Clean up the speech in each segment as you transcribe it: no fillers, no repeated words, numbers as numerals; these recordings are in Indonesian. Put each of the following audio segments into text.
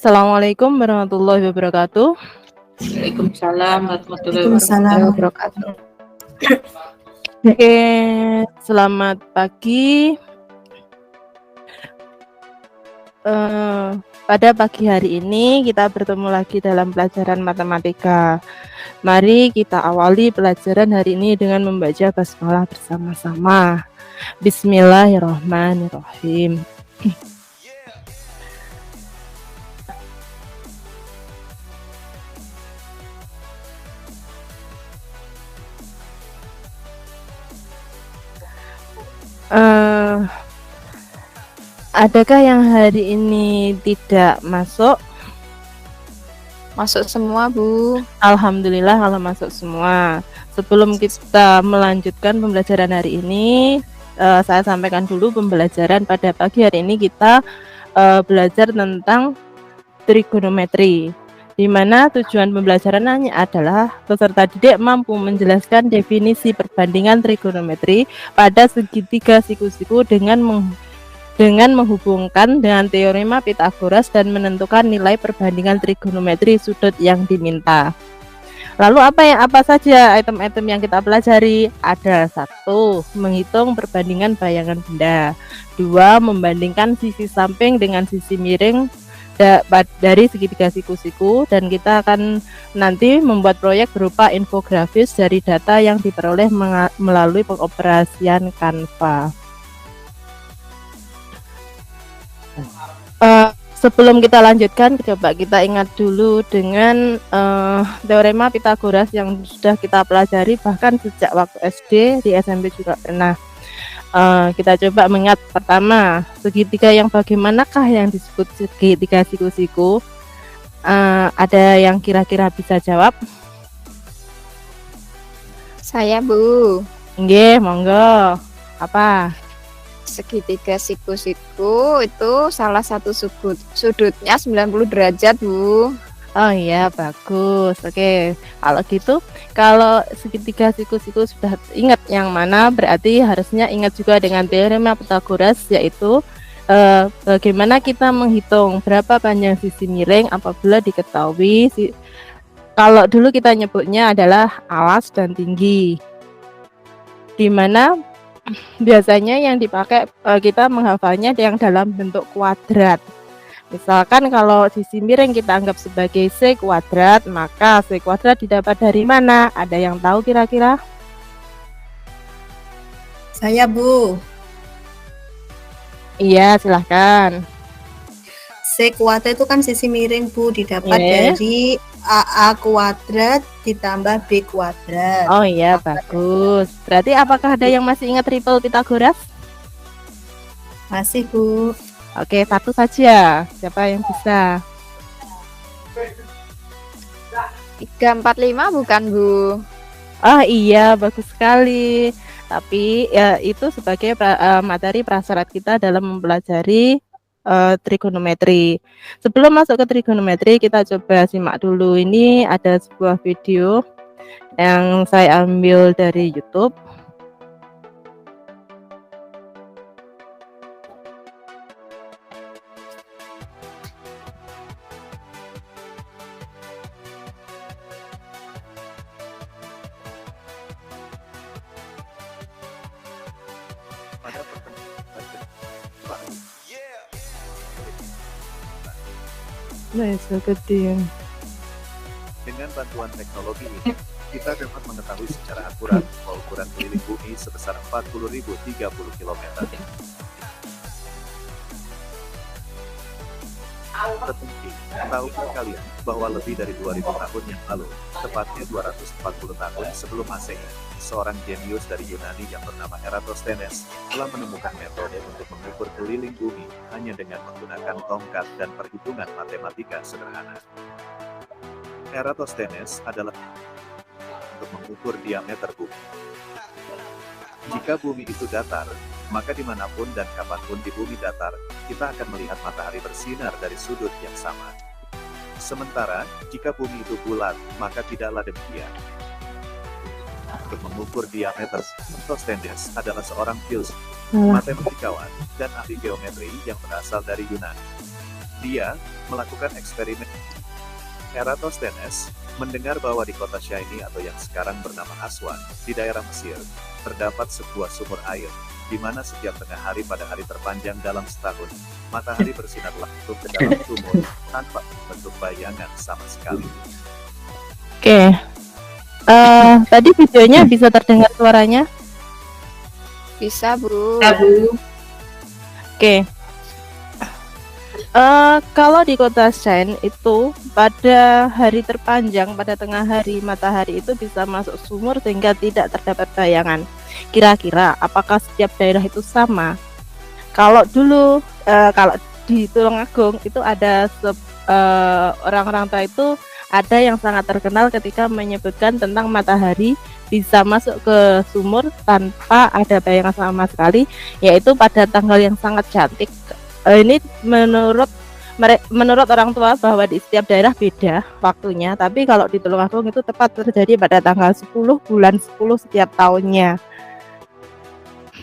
Assalamualaikum warahmatullahi wabarakatuh. Waalaikumsalam warahmatullahi Waalaikumsalam. wabarakatuh. Oke, selamat pagi. Pada pagi hari ini kita bertemu lagi dalam pelajaran matematika. Mari kita awali pelajaran hari ini dengan membaca basmalah bersama-sama. Bismillahirrahmanirrahim. Adakah yang hari ini tidak masuk? Masuk semua, Bu. Alhamdulillah kalau masuk semua. Sebelum kita melanjutkan pembelajaran hari ini, saya sampaikan dulu pembelajaran pada pagi hari ini kita belajar tentang trigonometri, di mana tujuan pembelajarannya adalah peserta didik mampu menjelaskan definisi perbandingan trigonometri pada segitiga siku-siku dengan menghubungkan dengan teorema Pythagoras dan menentukan nilai perbandingan trigonometri sudut yang diminta. Lalu apa saja item-item yang kita pelajari? Ada 1. Menghitung perbandingan bayangan benda. 2. Membandingkan sisi samping dengan sisi miring dari segitiga siku-siku, dan kita akan nanti membuat proyek berupa infografis dari data yang diperoleh melalui pengoperasian Canva. Sebelum kita lanjutkan, coba kita ingat dulu dengan teorema Pythagoras yang sudah kita pelajari bahkan sejak waktu SD, di SMP juga pernah. Kita coba mengingat pertama, segitiga yang bagaimanakah yang disebut segitiga siku-siku? Ada yang kira-kira bisa jawab? Saya, Bu. Nggih, monggo. Apa? Segitiga siku-siku itu salah satu sudutnya 90 derajat, Bu. Oh iya, bagus. Oke, kalau gitu, kalau segitiga siku-siku sudah ingat yang mana, berarti harusnya ingat juga dengan teorema Pythagoras, yaitu bagaimana kita menghitung berapa panjang sisi miring apabila diketahui kalau dulu kita nyebutnya adalah alas dan tinggi, di mana biasanya yang dipakai kita menghafalnya yang dalam bentuk kuadrat. Misalkan kalau sisi miring kita anggap sebagai C kuadrat, maka C kuadrat didapat dari mana? Ada yang tahu kira-kira? Saya, Bu. Iya, silahkan. C kuadrat itu kan sisi miring, Bu, didapat dari AA kuadrat ditambah B kuadrat. Oh iya, bagus. Berarti apakah ada yang masih ingat triple Pythagoras? Masih, Bu. Oke, 1 saja. Siapa yang bisa? 345 bukan, Bu? Oh iya, bagus sekali. Tapi ya itu sebagai materi prasyarat kita dalam mempelajari trigonometri. Sebelum masuk ke trigonometri, kita coba simak dulu. Ini ada sebuah video yang saya ambil dari YouTube. Dengan bantuan teknologi ini, kita dapat mengetahui secara akurat ukuran keliling bumi sebesar 40.030 km. Tertinggi, tahukah kalian bahwa lebih dari 2000 tahun yang lalu, tepatnya 240 tahun sebelum Masehi, seorang jenius dari Yunani yang bernama Eratosthenes telah menemukan metode untuk mengukur keliling bumi hanya dengan menggunakan tongkat dan perhitungan matematika sederhana. Eratosthenes adalah untuk mengukur diameter bumi. Jika bumi itu datar, maka dimanapun dan kapanpun di bumi datar, kita akan melihat matahari bersinar dari sudut yang sama. Sementara, jika bumi itu bulat, maka tidaklah demikian. Untuk mengukur diameter, Eratosthenes adalah seorang filsuf, matematikawan, dan ahli geometri yang berasal dari Yunani. Dia melakukan eksperimen. Eratosthenes mendengar bahwa di kota Syene atau yang sekarang bernama Aswan, di daerah Mesir, terdapat sebuah sumur air, di mana setiap tengah hari pada hari terpanjang dalam setahun, matahari bersinar langsung ke dalam sumur, tanpa bentuk bayangan sama sekali. Oke. Tadi videonya bisa terdengar suaranya? Bisa, Bu. Oke. Kalau di kota Syene itu pada hari terpanjang, pada tengah hari, matahari itu bisa masuk sumur sehingga tidak terdapat bayangan. Kira-kira apakah setiap daerah itu sama? Kalau dulu kalau di Tulungagung itu ada orang-orang tua itu ada yang sangat terkenal ketika menyebutkan tentang matahari bisa masuk ke sumur tanpa ada bayangan sama sekali, yaitu pada tanggal yang sangat cantik. Ini menurut orang tua bahwa di setiap daerah beda waktunya, tapi kalau di Tulungagung itu tepat terjadi pada tanggal 10 bulan 10 setiap tahunnya.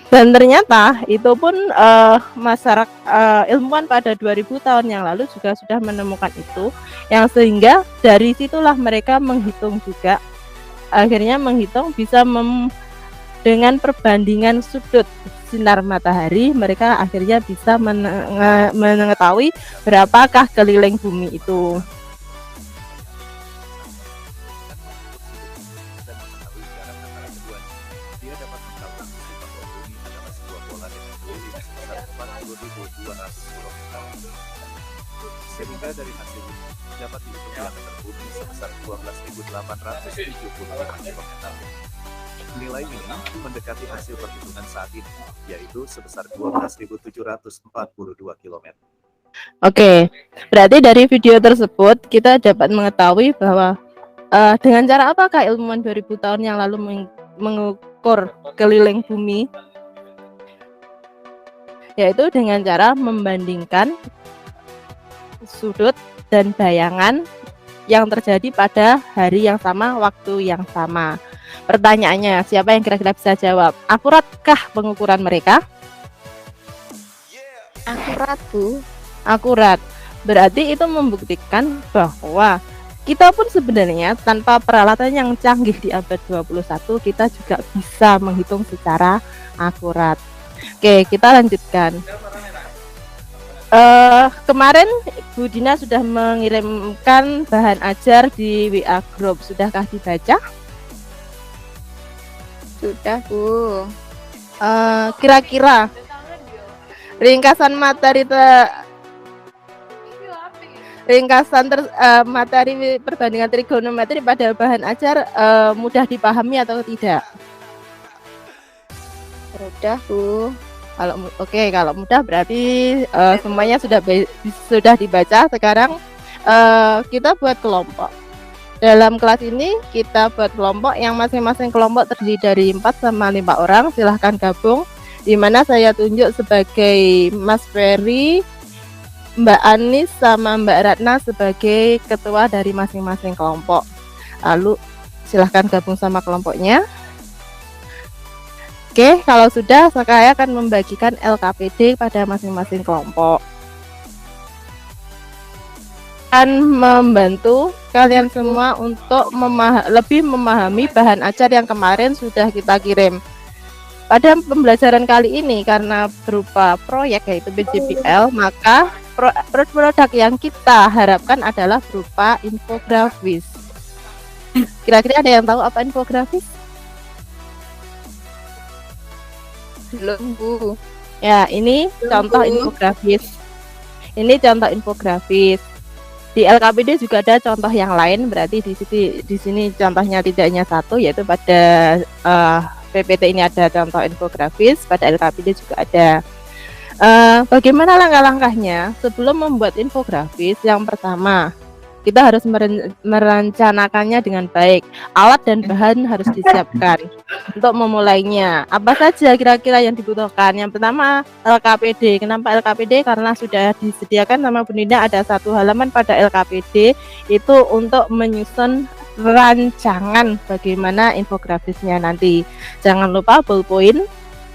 Dan ternyata itu pun masyarakat ilmuwan pada 2000 tahun yang lalu juga sudah menemukan itu, yang sehingga dari situlah mereka menghitung juga, akhirnya menghitung bisa dengan perbandingan sudut sinar matahari, mereka akhirnya bisa mengetahui berapakah keliling bumi itu. Dan mengetahui jarak antara keduanya, dia dapat mengkalkulasi bahwa bumi adalah sebuah bola dengan keliling sebesar 40.200 km. Sehingga dari hasil ini dapat dihitung diameter bumi sebesar 12.875 km. Nilai ini mendekati hasil perhitungan saat ini, yaitu sebesar 12.742 km. Oke, berarti dari video tersebut kita dapat mengetahui bahwa dengan cara apakah ilmuwan 2000 tahun yang lalu mengukur keliling bumi, yaitu dengan cara membandingkan sudut dan bayangan yang terjadi pada hari yang sama, waktu yang sama. Pertanyaannya, siapa yang kira-kira bisa jawab? Akuratkah pengukuran mereka? Akurat, Bu. Akurat. Berarti itu membuktikan bahwa kita pun sebenarnya tanpa peralatan yang canggih di abad 21, kita juga bisa menghitung secara akurat. Oke, kita lanjutkan. Kemarin Bu Dina sudah mengirimkan bahan ajar di WA Group. Sudahkah dibaca? Sudah, Bu. Kira-kira ringkasan materi materi perbandingan trigonometri pada bahan ajar mudah dipahami atau tidak? Mudah, Bu. Kalau mudah berarti semuanya sudah dibaca. Sekarang kita buat kelompok. Dalam kelas ini kita buat kelompok yang masing-masing kelompok terdiri dari 4 sama 5 orang. Silahkan gabung, di mana saya tunjuk sebagai Mas Ferry, Mbak Anis sama Mbak Ratna sebagai ketua dari masing-masing kelompok. Lalu silahkan gabung sama kelompoknya. Oke, kalau sudah saya akan membagikan LKPD pada masing-masing kelompok. Akan membantu kalian semua untuk lebih memahami bahan ajar yang kemarin sudah kita kirim. Pada pembelajaran kali ini karena berupa proyek yaitu PJPL, maka produk yang kita harapkan adalah berupa infografis. Kira-kira ada yang tahu apa infografis? Belum, Bu. Ya, ini contoh infografis. Ini contoh infografis. Di LKPD juga ada contoh yang lain, berarti di sini contohnya tidak hanya satu, yaitu pada PPT ini ada contoh infografis, pada LKPD juga ada. Bagaimana langkah-langkahnya sebelum membuat infografis? Yang pertama, kita harus merencanakannya dengan baik. Alat dan bahan harus disiapkan. Untuk memulainya, apa saja kira-kira yang dibutuhkan? Yang pertama, LKPD. Kenapa LKPD? Karena sudah disediakan sama Bu Dinda ada 1 halaman pada LKPD itu untuk menyusun rancangan bagaimana infografisnya nanti. Jangan lupa ballpoint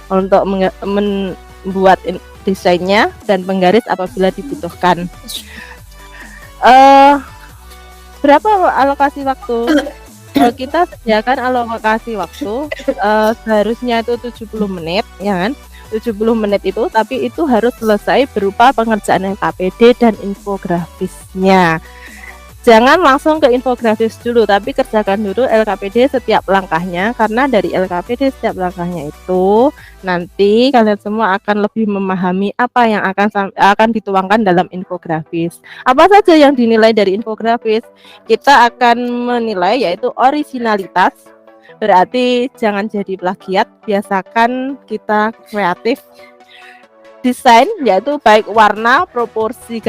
untuk membuat desainnya dan penggaris apabila dibutuhkan. Berapa alokasi waktu? Kita sediakan alokasi waktu seharusnya itu 70 menit, ya kan? 70 menit itu, tapi itu harus selesai berupa pengerjaan LKPD dan infografisnya. Jangan langsung ke infografis dulu, tapi kerjakan dulu LKPD setiap langkahnya, karena dari LKPD setiap langkahnya itu nanti kalian semua akan lebih memahami apa yang akan dituangkan dalam infografis. Apa saja yang dinilai dari infografis? Kita akan menilai yaitu originalitas. Berarti jangan jadi plagiat, biasakan kita kreatif. Desain yaitu baik warna, proporsi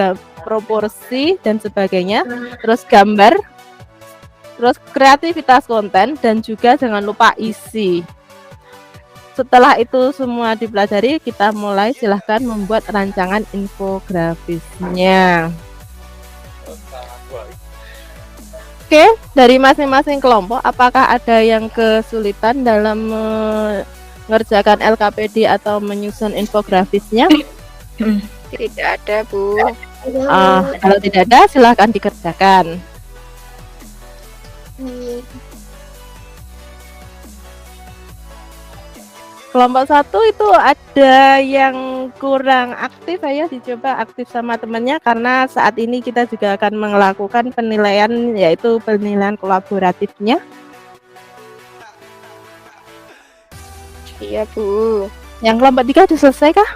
dan sebagainya, terus gambar, terus kreativitas konten, dan juga jangan lupa isi. Setelah itu semua dipelajari, kita mulai silahkan membuat rancangan infografisnya. Oke, dari masing-masing kelompok, apakah ada yang kesulitan dalam mengerjakan LKPD atau menyusun infografisnya? Tidak ada, Bu. Kalau tidak ada, silahkan dikerjakan. Kelompok 1 itu ada yang kurang aktif, ayo dicoba aktif sama temannya, karena saat ini kita juga akan melakukan penilaian, yaitu penilaian kolaboratifnya. Iya, Bu. Yang kelompok 3 sudah selesai kah?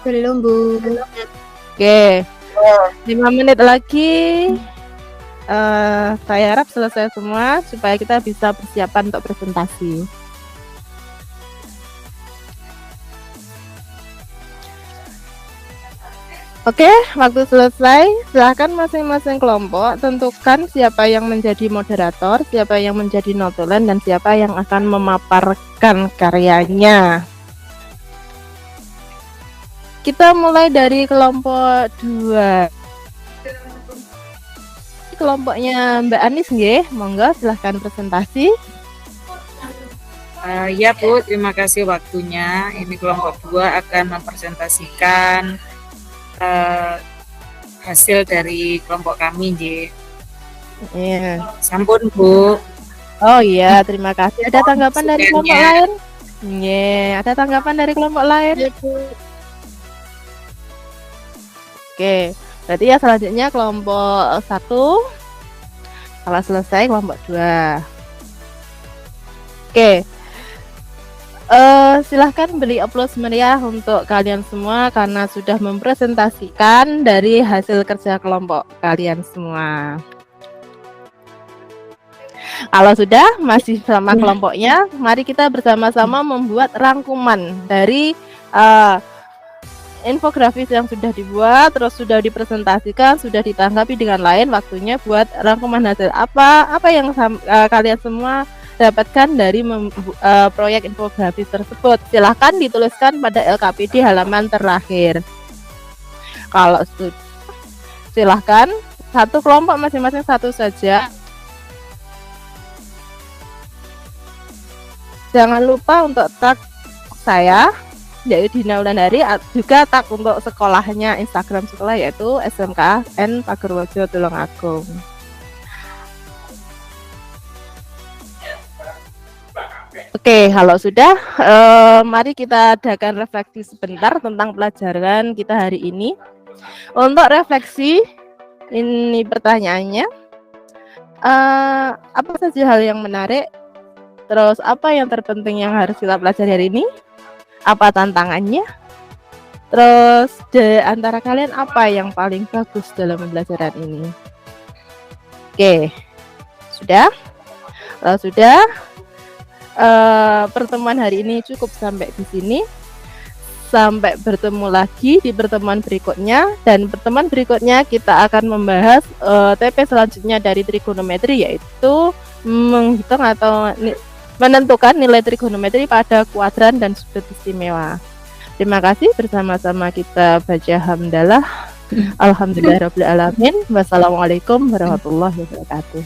Belum, Bu. Oke, 5 menit lagi. Saya harap selesai semua supaya kita bisa persiapan untuk presentasi. Oke, waktu selesai. Silahkan masing-masing kelompok tentukan siapa yang menjadi moderator, siapa yang menjadi notulen, dan siapa yang akan memaparkan karyanya. Kita mulai dari kelompok 2. Kelompoknya Mbak Anis nggih, monggo silahkan presentasi. Ya Bu, terima kasih waktunya. Ini kelompok 2 akan mempresentasikan hasil dari kelompok kami nggih. Iya. Sampun Bu. Oh iya, terima kasih. Ada tanggapan dari kelompok lain? Iya, ada tanggapan dari kelompok lain? Oke. Berarti ya selanjutnya kelompok 1. Kalau selesai kelompok 2. Oke. Silahkan beri aplaus meriah untuk kalian semua karena sudah mempresentasikan dari hasil kerja kelompok kalian semua. Kalau sudah masih sama kelompoknya, mari kita bersama-sama membuat rangkuman dari infografis yang sudah dibuat, terus sudah dipresentasikan, sudah ditanggapi dengan lain. Waktunya buat rangkuman hasil apa yang kalian semua dapatkan dari proyek infografis tersebut. Silahkan dituliskan pada LKPD halaman terakhir. Kalau silahkan satu kelompok masing-masing satu saja. Jangan lupa untuk tag saya, yaitu Dina Wulandari, juga tag untuk sekolahnya, Instagram sekolah yaitu SMKN Pagerwojo Tulungagung. Oke, kalau sudah, mari kita adakan refleksi sebentar tentang pelajaran kita hari ini. Untuk refleksi, ini pertanyaannya, apa saja hal yang menarik, terus apa yang terpenting yang harus kita pelajari hari ini? Apa tantangannya? Terus di antara kalian apa yang paling bagus dalam pembelajaran ini? Oke, sudah? Kalau sudah, pertemuan hari ini cukup sampai di sini. Sampai bertemu lagi di pertemuan berikutnya, dan pertemuan berikutnya kita akan membahas TP selanjutnya dari trigonometri, yaitu menghitung atau menentukan nilai trigonometri pada kuadran dan sudut istimewa. Terima kasih, bersama-sama kita baca hamdalah. Alhamdulillahirabbil alamin. Wassalamualaikum warahmatullahi wabarakatuh.